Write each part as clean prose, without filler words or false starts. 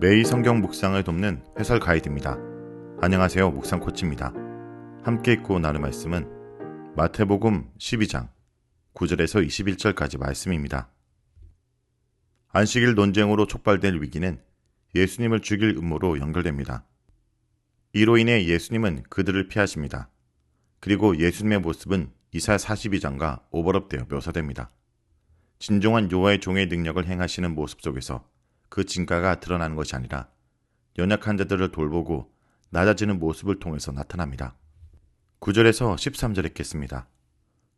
매일 성경 묵상을 돕는 해설 가이드입니다. 안녕하세요. 묵상 코치입니다. 함께 읽고 나눌 말씀은 마태복음 12장 9절에서 21절까지 말씀입니다. 안식일 논쟁으로 촉발될 위기는 예수님을 죽일 음모로 연결됩니다. 이로 인해 예수님은 그들을 피하십니다. 그리고 예수님의 모습은 이사야 42장과 오버랩되어 묘사됩니다. 진정한 여호와의 종의 능력을 행하시는 모습 속에서 그 진가가 드러나는 것이 아니라 연약한 자들을 돌보고 낮아지는 모습을 통해서 나타납니다. 9절에서 13절 읽겠습니다.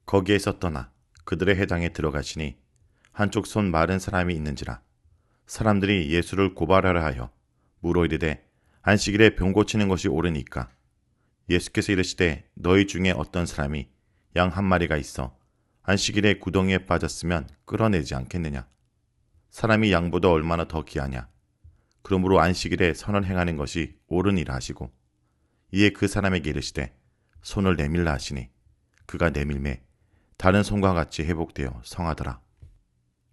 거기에서 떠나 그들의 회당에 들어가시니 한쪽 손 마른 사람이 있는지라 사람들이 예수를 고발하라 하여 물어 이르되 안식일에 병 고치는 것이 옳으니까 예수께서 이르시되 너희 중에 어떤 사람이 양 한 마리가 있어 안식일에 구덩이에 빠졌으면 끌어내지 않겠느냐. 사람이 양보다 얼마나 더 귀하냐. 그러므로 안식일에 선을 행하는 것이 옳으니라 하시고 이에 그 사람에게 이르시되 손을 내밀라 하시니 그가 내밀매 다른 손과 같이 회복되어 성하더라.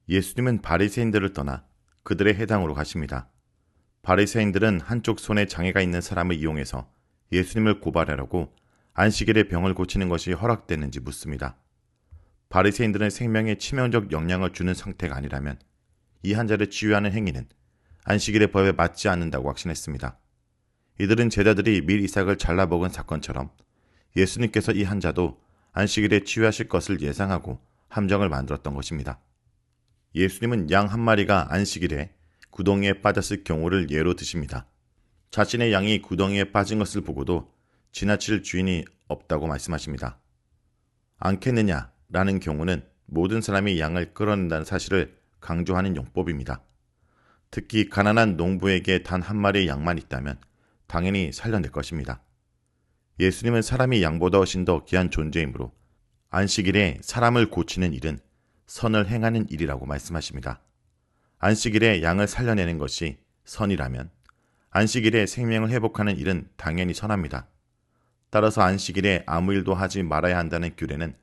예수님은 바리새인들을 떠나 그들의 회당으로 가십니다. 바리새인들은 한쪽 손에 장애가 있는 사람을 이용해서 예수님을 고발하려고 안식일에 병을 고치는 것이 허락됐는지 묻습니다. 바리새인들은 생명에 치명적 영향을 주는 상태가 아니라면 이 환자를 치유하는 행위는 안식일의 법에 맞지 않는다고 확신했습니다. 이들은 제자들이 밀 이삭을 잘라먹은 사건처럼 예수님께서 이 환자도 안식일에 치유하실 것을 예상하고 함정을 만들었던 것입니다. 예수님은 양 한 마리가 안식일에 구덩이에 빠졌을 경우를 예로 드십니다. 자신의 양이 구덩이에 빠진 것을 보고도 지나칠 주인이 없다고 말씀하십니다. 않겠느냐 라는 경우는 모든 사람이 양을 끌어낸다는 사실을 강조하는 용법입니다. 특히 가난한 농부에게 단 한 마리의 양만 있다면 당연히 살려낼 것입니다. 예수님은 사람이 양보다 훨씬 더 귀한 존재이므로 안식일에 사람을 고치는 일은 선을 행하는 일이라고 말씀하십니다. 안식일에 양을 살려내는 것이 선이라면 안식일에 생명을 회복하는 일은 당연히 선합니다. 따라서 안식일에 아무 일도 하지 말아야 한다는 규례는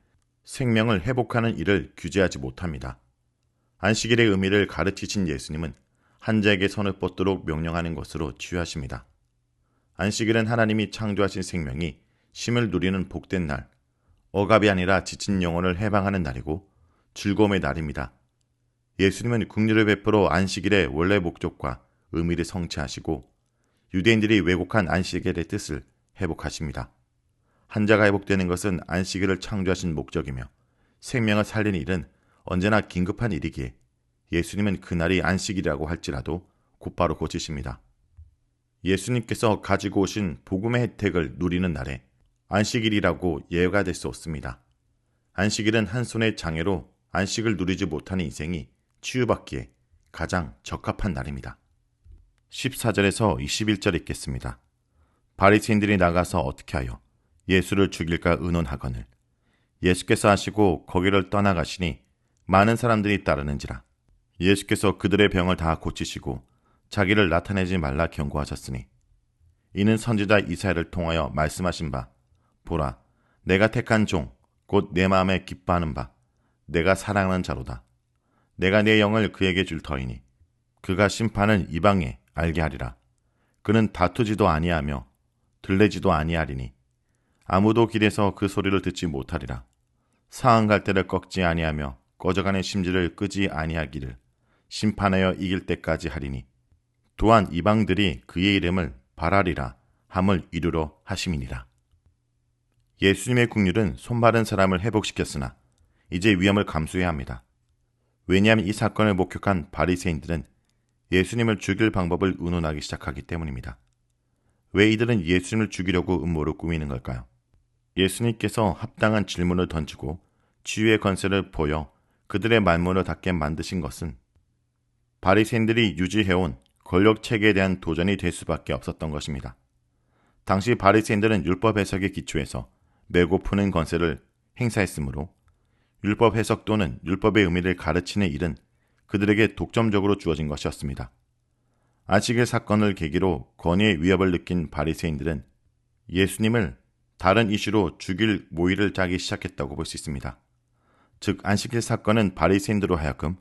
생명을 회복하는 일을 규제하지 못합니다. 안식일의 의미를 가르치신 예수님은 환자에게 선을 뻗도록 명령하는 것으로 치유하십니다. 안식일은 하나님이 창조하신 생명이 쉼을 누리는 복된 날, 억압이 아니라 지친 영혼을 해방하는 날이고 즐거움의 날입니다. 예수님은 긍휼을 베풀어 안식일의 원래 목적과 의미를 성취하시고 유대인들이 왜곡한 안식일의 뜻을 회복하십니다. 환자가 회복되는 것은 안식일을 창조하신 목적이며 생명을 살리는 일은 언제나 긴급한 일이기에 예수님은 그날이 안식일이라고 할지라도 곧바로 고치십니다. 예수님께서 가지고 오신 복음의 혜택을 누리는 날에 안식일이라고 예외가 될 수 없습니다. 안식일은 한 손의 장애로 안식을 누리지 못하는 인생이 치유받기에 가장 적합한 날입니다. 14절에서 21절 읽겠습니다. 바리새인들이 나가서 어떻게 하여 예수를 죽일까 의논하거늘 예수께서 하시고 거기를 떠나가시니 많은 사람들이 따르는지라. 예수께서 그들의 병을 다 고치시고 자기를 나타내지 말라 경고하셨으니 이는 선지자 이사야를 통하여 말씀하신 바 보라 내가 택한 종 곧 내 마음에 기뻐하는 바 내가 사랑하는 자로다. 내가 내 영을 그에게 줄 터이니 그가 심판을 이방에 알게 하리라. 그는 다투지도 아니하며 들레지도 아니하리니 아무도 길에서 그 소리를 듣지 못하리라. 상한 갈대를 꺾지 아니하며 꺼져가는 심지를 끄지 아니하기를 심판하여 이길 때까지 하리니 또한 이방들이 그의 이름을 바라리라 함을 이루러 하심이니라. 예수님의 긍휼은 손마른 사람을 회복시켰으나 이제 위험을 감수해야 합니다. 왜냐하면 이 사건을 목격한 바리새인들은 예수님을 죽일 방법을 의논하기 시작하기 때문입니다. 왜 이들은 예수님을 죽이려고 음모를 꾸미는 걸까요? 예수님께서 합당한 질문을 던지고 치유의 권세를 보여 그들의 말문을 닫게 만드신 것은 바리새인들이 유지해온 권력체계에 대한 도전이 될 수밖에 없었던 것입니다. 당시 바리새인들은 율법 해석에 기초해서 매고 푸는 권세를 행사했으므로 율법 해석 또는 율법의 의미를 가르치는 일은 그들에게 독점적으로 주어진 것이었습니다. 안식일 사건을 계기로 권위의 위협을 느낀 바리새인들은 예수님을 다른 이슈로 죽일 모의를 짜기 시작했다고 볼 수 있습니다. 즉 안식일 사건은 바리새인들로 하여금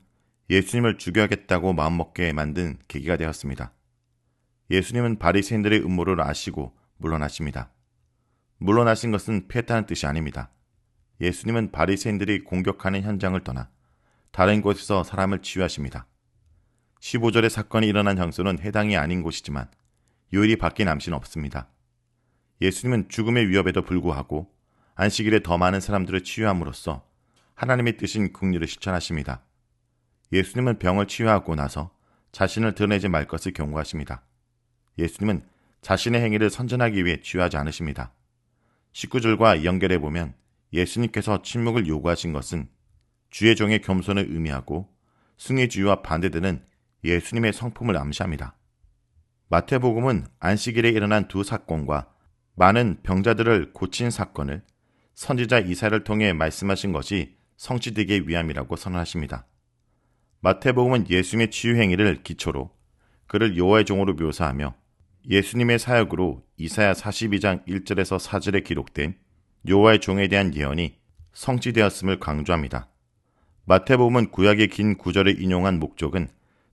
예수님을 죽여야겠다고 마음먹게 만든 계기가 되었습니다. 예수님은 바리새인들의 음모를 아시고 물러나십니다. 물러나신 것은 피했다는 뜻이 아닙니다. 예수님은 바리새인들이 공격하는 현장을 떠나 다른 곳에서 사람을 치유하십니다. 15절의 사건이 일어난 장소는 해당이 아닌 곳이지만 요일이 바뀐 암시는 없습니다. 예수님은 죽음의 위협에도 불구하고 안식일에 더 많은 사람들을 치유함으로써 하나님의 뜻인 긍휼을 실천하십니다. 예수님은 병을 치유하고 나서 자신을 드러내지 말 것을 경고하십니다. 예수님은 자신의 행위를 선전하기 위해 치유하지 않으십니다. 19절과 연결해 보면 예수님께서 침묵을 요구하신 것은 주의 종의 겸손을 의미하고 승리주의와 반대되는 예수님의 성품을 암시합니다. 마태복음은 안식일에 일어난 두 사건과 많은 병자들을 고친 사건을 선지자 이사야를 통해 말씀하신 것이 성취되기 위함이라고 선언하십니다. 마태복음은 예수님의 치유 행위를 기초로 그를 여호와의 종으로 묘사하며 예수님의 사역으로 이사야 42장 1절에서 4절에 기록된 여호와의 종에 대한 예언이 성취되었음을 강조합니다. 마태복음은 구약의 긴 구절을 인용한 목적은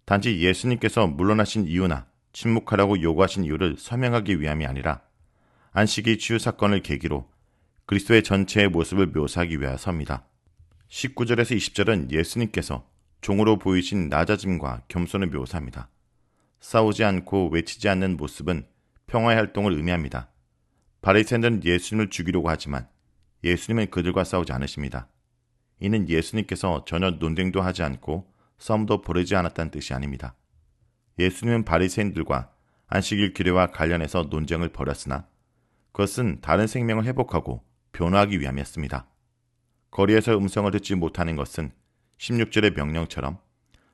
단지 예수님께서 물러나신 이유나 침묵하라고 요구하신 이유를 설명하기 위함이 아니라 안식일 치유 사건을 계기로 그리스도의 전체의 모습을 묘사하기 위해서입니다. 19절에서 20절은 예수님께서 종으로 보이신 낮아짐과 겸손을 묘사합니다. 싸우지 않고 외치지 않는 모습은 평화의 활동을 의미합니다. 바리새인들은 예수님을 죽이려고 하지만 예수님은 그들과 싸우지 않으십니다. 이는 예수님께서 전혀 논쟁도 하지 않고 싸움도 벌이지 않았다는 뜻이 아닙니다. 예수님은 바리새인들과 안식일 규례와 관련해서 논쟁을 벌였으나 그것은 다른 생명을 회복하고 변화하기 위함이었습니다. 거리에서 음성을 듣지 못하는 것은 16절의 명령처럼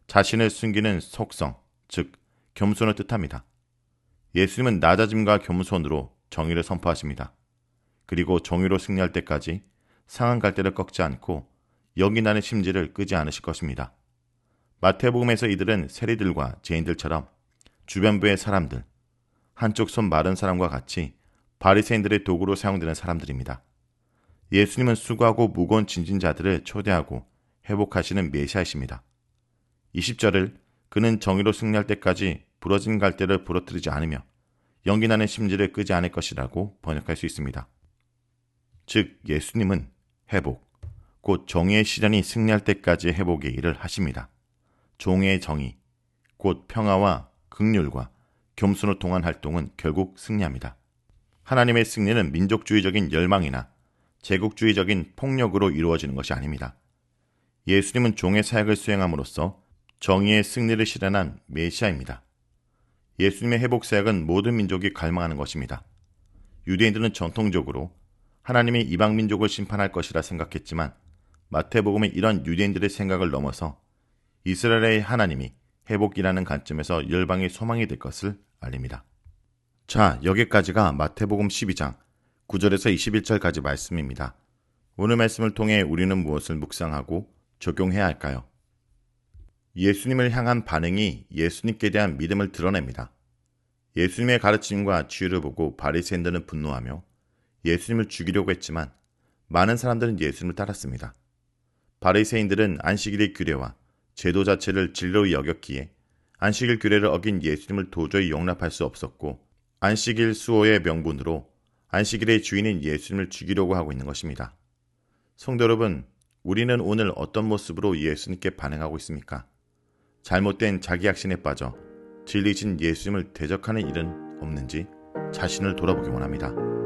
자신을 숨기는 속성, 즉 겸손을 뜻합니다. 예수님은 낮아짐과 겸손으로 정의를 선포하십니다. 그리고 정의로 승리할 때까지 상한 갈대를 꺾지 않고 역인하는 심지를 끄지 않으실 것입니다. 마태복음에서 이들은 세리들과 죄인들처럼 주변부의 사람들, 한쪽 손 마른 사람과 같이 바리새인들의 도구로 사용되는 사람들입니다. 예수님은 수고하고 무거운 짐진 자들을 초대하고 회복하시는 메시아이십니다. 20절을 그는 정의로 승리할 때까지 부러진 갈대를 부러뜨리지 않으며 연기나는 심지를 끄지 않을 것이라고 번역할 수 있습니다. 즉 예수님은 회복, 곧 정의의 시련이 승리할 때까지 회복의 일을 하십니다. 종의 정의, 곧 평화와 긍휼과 겸손을 통한 활동은 결국 승리합니다. 하나님의 승리는 민족주의적인 열망이나 제국주의적인 폭력으로 이루어지는 것이 아닙니다. 예수님은 종의 사역을 수행함으로써 정의의 승리를 실현한 메시아입니다. 예수님의 회복 사역은 모든 민족이 갈망하는 것입니다. 유대인들은 전통적으로 하나님이 이방 민족을 심판할 것이라 생각했지만 마태복음은 이런 유대인들의 생각을 넘어서 이스라엘의 하나님이 회복이라는 관점에서 열방의 소망이 될 것을 알립니다. 자, 여기까지가 마태복음 12장 9절에서 21절까지 말씀입니다. 오늘 말씀을 통해 우리는 무엇을 묵상하고 적용해야 할까요? 예수님을 향한 반응이 예수님께 대한 믿음을 드러냅니다. 예수님의 가르침과 치유를 보고 바리새인들은 분노하며 예수님을 죽이려고 했지만 많은 사람들은 예수님을 따랐습니다. 바리새인들은 안식일의 규례와 제도 자체를 진리로 여겼기에 안식일 규례를 어긴 예수님을 도저히 용납할 수 없었고 안식일 수호의 명분으로 안식일의 주인인 예수님을 죽이려고 하고 있는 것입니다. 성도 여러분, 우리는 오늘 어떤 모습으로 예수님께 반응하고 있습니까? 잘못된 자기 확신에 빠져 진리신 예수님을 대적하는 일은 없는지 자신을 돌아보기 원합니다.